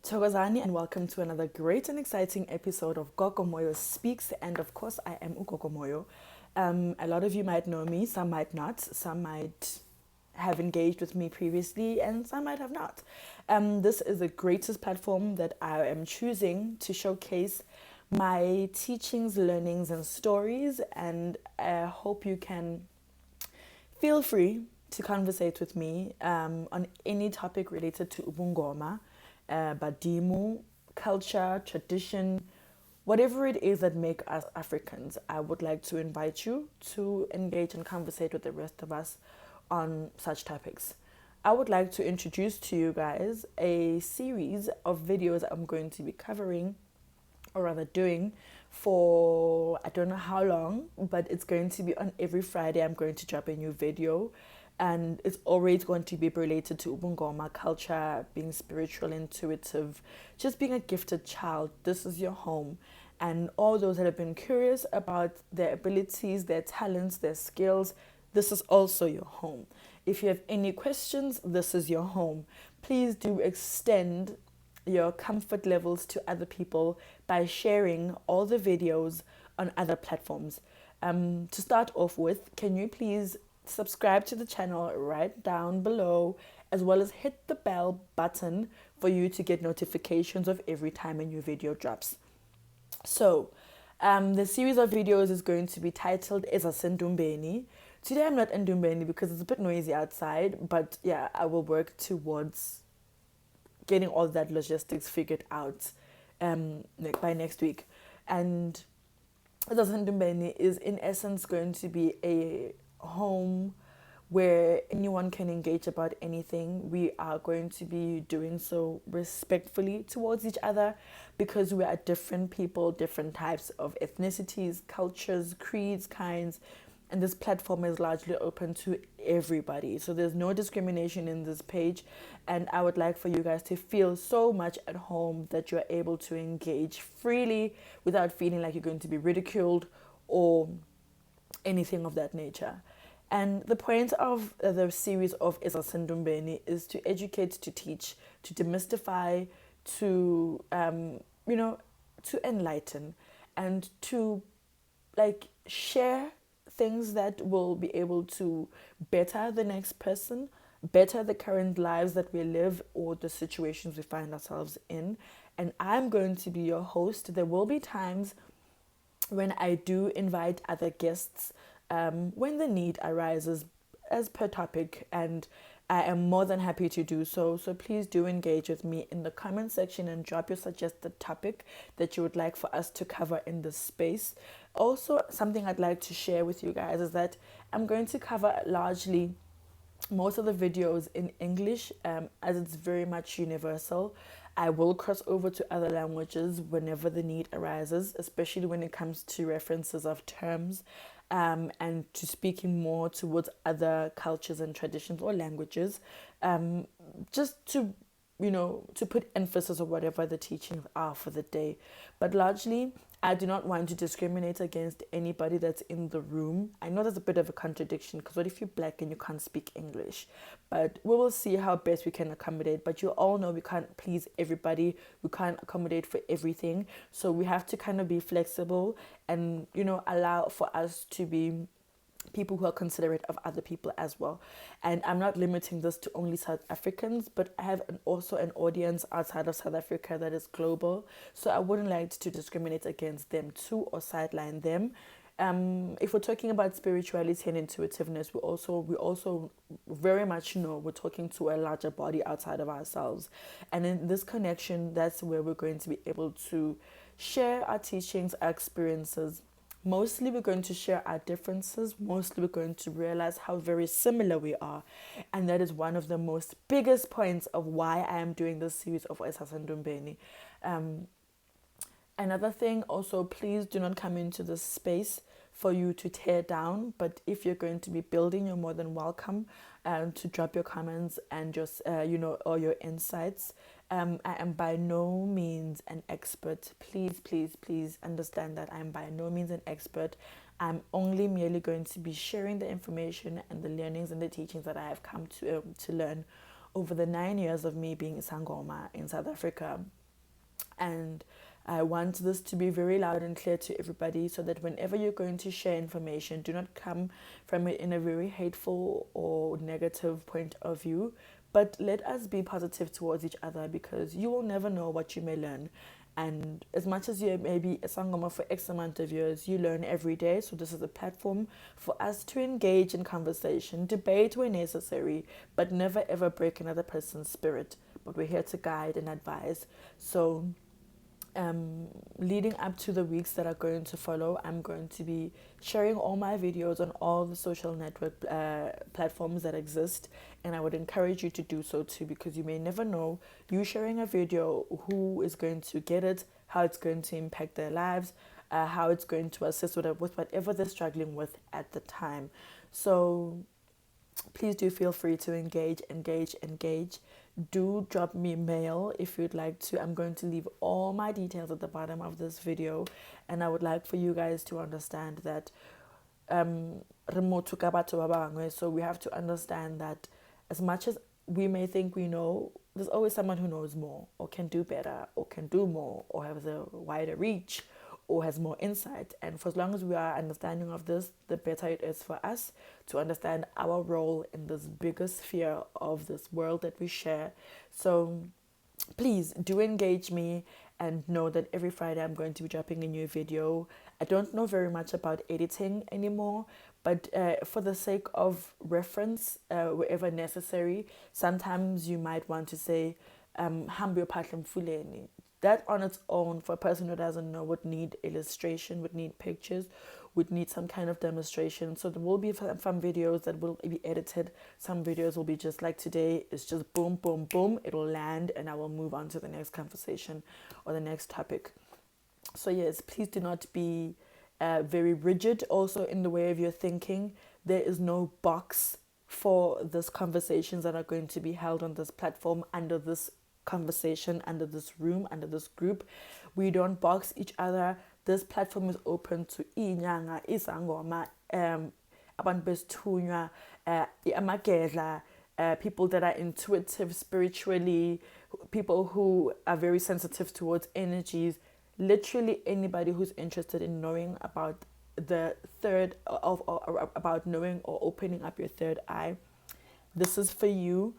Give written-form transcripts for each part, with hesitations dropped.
Thokozani, and welcome to another great and exciting episode of GogoMoyoSpeaks. And of course, I am GogoMoyo. A lot of you might know me, some might not, some might have engaged with me previously, and some might have not. This is the greatest platform that I am choosing to showcase my teachings, learnings, and stories. And I hope you can feel free to conversate with me on any topic related to Ubungoma, Badimu, culture, tradition, whatever it is that make us Africans. I would like to invite you to engage and conversate with the rest of us on such topics. I would like to introduce to you guys a series of videos I'm going to be covering, or rather doing, for I don't know how long, but it's going to be on every Friday. I'm going to drop a new video, and it's always going to be related to Ubungoma culture, being spiritual, intuitive, just being a gifted child. This is your home. And all those that have been curious about their abilities, their talents, their skills, this is also your home. If you have any questions, this is your home. Please do extend your comfort levels to other people by sharing all the videos on other platforms. To start off with, can you please subscribe to the channel right down below, as well as hit the bell button for you to get notifications of every time a new video drops. So, the series of videos is going to be titled Ezasendumbeni. Today I'm not in Dumbeni because it's a bit noisy outside, but yeah, I will work towards getting all that logistics figured out by next week. And Ezasendumbeni is in essence going to be a home where anyone can engage about anything. We are going to be doing so respectfully towards each other because we are different people, different types of ethnicities, cultures, creeds, kinds, and this platform is largely open to everybody. So there's no discrimination in this page, and I would like for you guys to feel so much at home that you're able to engage freely without feeling like you're going to be ridiculed or anything of that nature. And the point of the series of Ezasendumbeni is to educate, to teach, to demystify, to to enlighten, and to share things that will be able to better the next person, better the current lives that we live or the situations we find ourselves in. And I'm going to be your host. There will be times when I do invite other guests when the need arises as per topic, and I am more than happy to do so. So please do engage with me in the comment section and drop your suggested topic that you would like for us to cover in this space. Also, something I'd like to share with you guys is that I'm going to cover largely most of the videos in English, as it's very much universal. I will cross over to other languages whenever the need arises, especially when it comes to references of terms, and to speaking more towards other cultures and traditions or languages, just to put emphasis on whatever the teachings are for the day. But largely, I do not want to discriminate against anybody that's in the room. I know there's a bit of a contradiction because what if you're black and you can't speak English? But we will see how best we can accommodate. But you all know we can't please everybody. We can't accommodate for everything. So we have to kind of be flexible and, allow for us to be people who are considerate of other people as well. And I'm not limiting this to only South Africans, but I have also an audience outside of South Africa that is global. So I wouldn't like to discriminate against them too or sideline them. If we're talking about spirituality and intuitiveness, we also very much know we're talking to a larger body outside of ourselves. And in this connection, that's where we're going to be able to share our teachings, our experiences. Mostly we're going to share our differences. Mostly we're going to realize how very similar we are. And that is one of the most biggest points of why I am doing this series of Ezasendumbeni. Another thing also, please do not come into this space for you to tear down. But if you're going to be building, you're more than welcome to drop your comments and just, all your insights. I am by no means an expert. Please, please, please understand that I am by no means an expert. I'm only merely going to be sharing the information and the learnings and the teachings that I have come to learn over the 9 years of me being Sangoma in South Africa. And I want this to be very loud and clear to everybody, so that whenever you're going to share information, do not come from it in a very hateful or negative point of view, but let us be positive towards each other, because you will never know what you may learn. And as much as you may be a Sangoma for X amount of years, you learn every day. So this is a platform for us to engage in conversation, debate where necessary, but never ever break another person's spirit. But we're here to guide and advise. So leading up to the weeks that are going to follow, I'm going to be sharing all my videos on all the social network platforms that exist, and I would encourage you to do so too, because you may never know, you sharing a video, who is going to get it, how it's going to impact their lives, how it's going to assist with whatever they're struggling with at the time. So please do feel free to engage. Do drop me a mail if you'd like to. I'm going to leave all my details at the bottom of this video, and I would like for you guys to understand that so we have to understand that as much as we may think we know, there's always someone who knows more, or can do better, or can do more, or has a wider reach, or has more insight. And for as long as we are understanding of this, the better it is for us to understand our role in this bigger sphere of this world that we share. So please do engage me, and know that every Friday I'm going to be dropping a new video. I don't know very much about editing anymore, but for the sake of reference, wherever necessary, sometimes you might want to say, "Hambi ophahle mfuleni." That on its own, for a person who doesn't know, would need illustration, would need pictures, would need some kind of demonstration. So there will be some videos that will be edited. Some videos will be just like today. It's just boom, boom, boom. It'll land, and I will move on to the next conversation or the next topic. So yes, please do not be very rigid also in the way of your thinking. There is no box for these conversations that are going to be held on this platform, under this conversation, under this room, under this group. We don't box each other. This platform is open to inyanga, isangoma, abantu besithunywa, amagedla, people that are intuitive spiritually, people who are very sensitive towards energies. Literally anybody who's interested in knowing about the third about knowing or opening up your third eye, this is for you.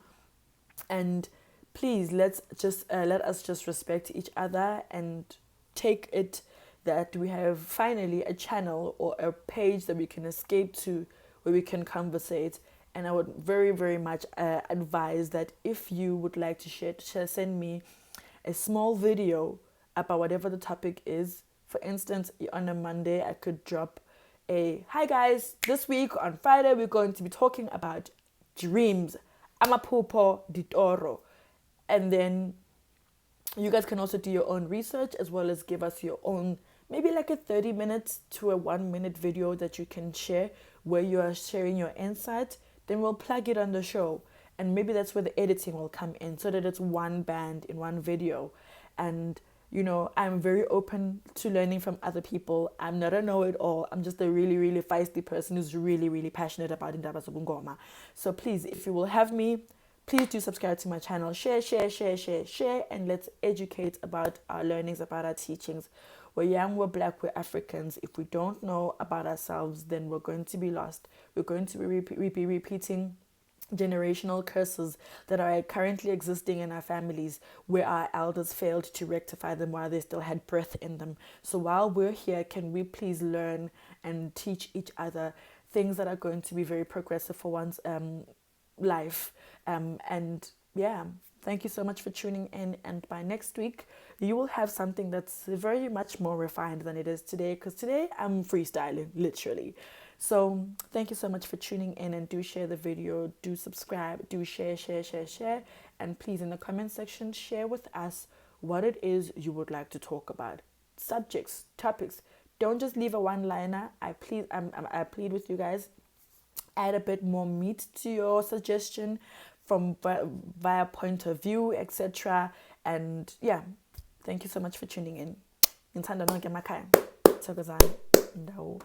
And please, let us just respect each other, and take it that we have finally a channel or a page that we can escape to, where we can conversate. And I would very, very much advise that if you would like to send me a small video about whatever the topic is. For instance, on a Monday, I could drop hi guys, this week on Friday, we're going to be talking about dreams. Amaphupho ditoro. And then you guys can also do your own research, as well as give us your own, maybe like a 30 minutes to a 1 minute video that you can share, where you are sharing your insight. Then we'll plug it on the show. And maybe that's where the editing will come in, so that it's one band in one video. And I'm very open to learning from other people. I'm not a know-it-all. I'm just a really, really feisty person who's really, really passionate about indaba zobungoma. So please, if you will have me, please do subscribe to my channel. Share, and let's educate about our learnings, about our teachings. We're young, we're black, we're Africans. If we don't know about ourselves, then we're going to be lost. We're going to be repeating generational curses that are currently existing in our families, where our elders failed to rectify them while they still had breath in them. So while we're here, can we please learn and teach each other things that are going to be very progressive for one's life? And yeah, thank you so much for tuning in. And by next week, you will have something that's very much more refined than it is today, because today I'm freestyling, literally. So thank you so much for tuning in, and do share the video, do subscribe, do share. And please, in the comment section, share with us what it is you would like to talk about. Subjects, topics. Don't just leave a one-liner. I plead with you guys. Add a bit more meat to your suggestion from via point of view, etc. And yeah, thank you so much for tuning in. Ngithanda nonke emakhaya. Thokozani. Ndawo.